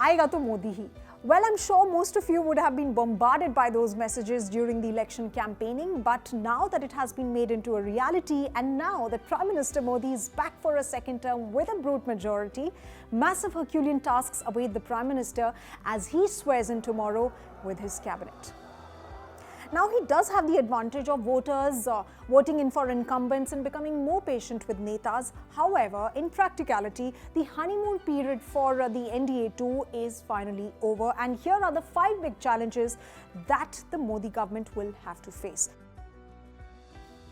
आएगा तो मोदी ही. Well, I'm sure most of you would have been bombarded by those messages during the election campaigning, but now that it has been made into a reality and now that Prime Minister Modi is back for a second term with a brute majority, massive Herculean tasks await the Prime Minister as he swears in tomorrow with his cabinet. Now, he does have the advantage of voters voting in for incumbents and becoming more patient with netas. However, in practicality, the honeymoon period for the NDA too is finally over. And here are the 5 big challenges that the Modi government will have to face.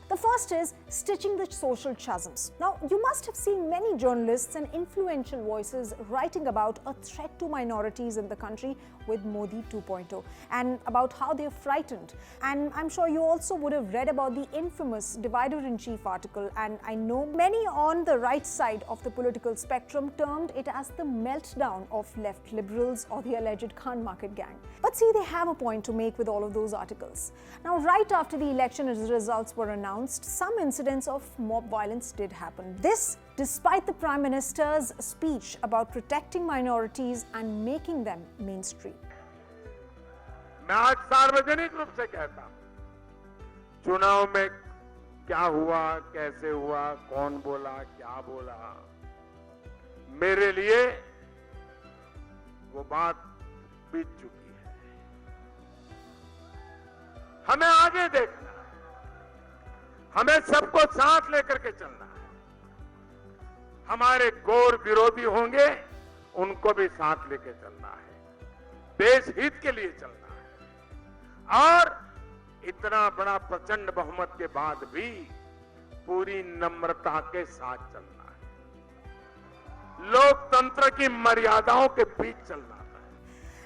The first is stitching the social chasms. Now, you must have seen many journalists and influential voices writing about a threat to minorities in the country with Modi 2.0 and about how they're frightened. And I'm sure you also would have read about the infamous Divider-in-Chief article, and I know many on the right side of the political spectrum termed it as the meltdown of left liberals or the alleged Khan Market gang. But see, they have a point to make with all of those articles. Now, right after the election results were announced, some incidents of mob violence did happen. This despite the Prime Minister's speech about protecting minorities and making them mainstream. मैं आज सार्वजनिक रूप से कहता हूं, चुनाव में क्या हुआ, कैसे हुआ, कौन बोला, क्या बोला, मेरे लिए वो बात बीत चुकी है. हमें आगे देखना है, हमें सबको साथ लेकर के चलना है. हमारे घोर विरोधी होंगे, उनको भी साथ लेकर चलना है. देश हित के लिए चलना है और इतना बड़ा प्रचंड बहुमत के बाद भी पूरी नम्रता के साथ चलना है. लोकतंत्र की मर्यादाओं के बीच चलना है.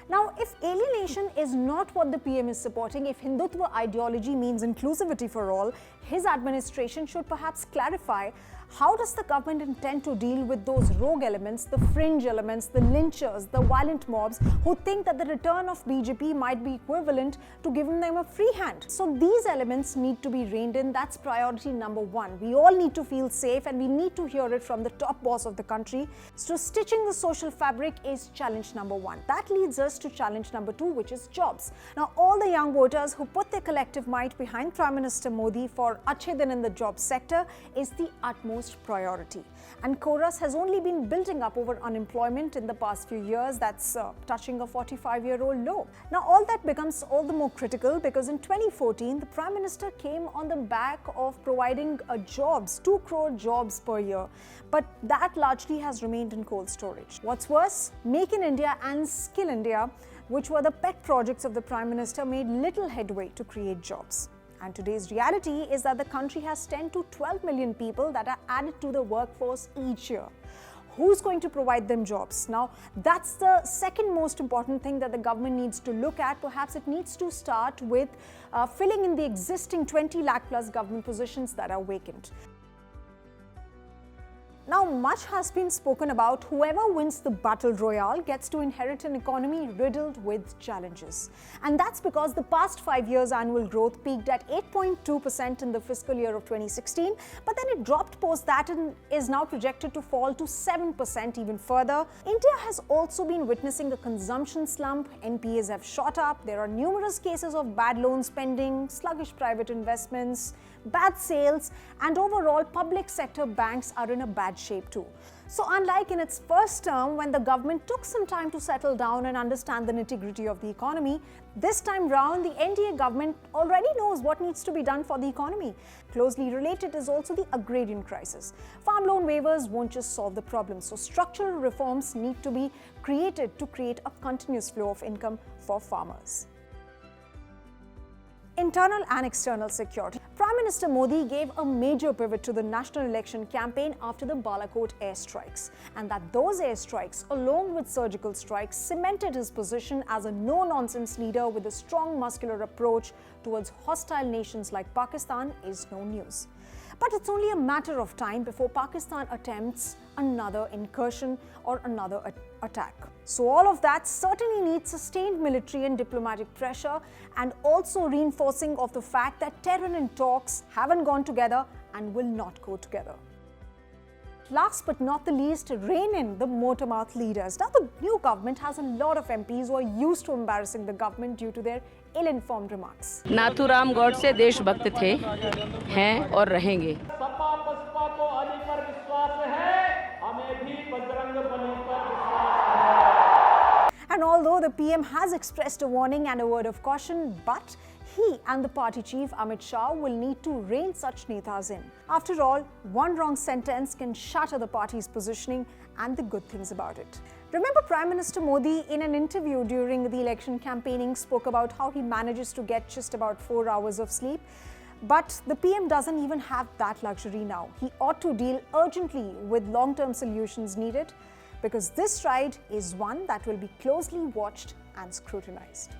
Now, if alienation is not what the PM is supporting, if Hindutva ideology means inclusivity for all, his administration should perhaps clarify how does the government intend to deal with those rogue elements, the fringe elements, the lynchers, the violent mobs who think that the return of BJP might be equivalent to giving them a free hand. So these elements need to be reined in. That's priority number 1. We all need to feel safe and we need to hear it from the top boss of the country. So stitching the social fabric is challenge number 1. That leads us to challenge number 2, which is jobs. Now, all the young voters who put their collective might behind Prime Minister Modi for Achhe Din in the job sector is the utmost priority. And chorus has only been building up over unemployment in the past few years. That's touching a 45-year-old low. Now, all that becomes all the more critical because in 2014, the Prime Minister came on the back of providing jobs, 2 crore jobs per year. But that largely has remained in cold storage. What's worse, Make in India and Skill India, which were the pet projects of the Prime Minister, made little headway to create jobs. And today's reality is that the country has 10 to 12 million people that are added to the workforce each year. Who's going to provide them jobs? Now, that's the second most important thing that the government needs to look at. Perhaps it needs to start with filling in the existing 20 lakh plus government positions that are vacant. Now, much has been spoken about whoever wins the battle royale gets to inherit an economy riddled with challenges. And that's because the past 5 years' annual growth peaked at 8.2% in the fiscal year of 2016, but then it dropped post that and is now projected to fall to 7% even further. India has also been witnessing a consumption slump. NPAs have shot up. There are numerous cases of bad loan spending, sluggish private investments, bad sales, and overall public sector banks are in a bad shape too. So unlike in its first term when the government took some time to settle down and understand the nitty-gritty of the economy, this time round the NDA government already knows what needs to be done for the economy. Closely related is also the agrarian crisis. Farm loan waivers won't just solve the problem, so structural reforms need to be created to create a continuous flow of income for farmers. Internal and external security. Prime Minister Modi gave a major pivot to the national election campaign after the Balakot airstrikes, and that those airstrikes, along with surgical strikes, cemented his position as a no-nonsense leader with a strong muscular approach towards hostile nations like Pakistan is no news. But it's only a matter of time before Pakistan attempts another incursion or another attack. So all of that certainly needs sustained military and diplomatic pressure and also reinforcing of the fact that terror and talks haven't gone together and will not go together. Last but not the least, rein in the motor-mouth leaders. Now, the new government has a lot of MPs who are used to embarrassing the government due to their ill-informed remarks. Nathuram Godse देशभक्त थे, हैं और रहेंगे। सपा बसपा को अली पर विश्वास है, हमें भी बजरंग बली पर विश्वास है। And although the PM has expressed a warning and a word of caution, but he and the party chief Amit Shah will need to rein such netas in. After all, one wrong sentence can shatter the party's positioning and the good things about it. Remember, Prime Minister Modi, in an interview during the election campaigning, spoke about how he manages to get just about 4 hours of sleep. But the PM doesn't even have that luxury now. He ought to deal urgently with long-term solutions needed, because this ride is one that will be closely watched and scrutinized.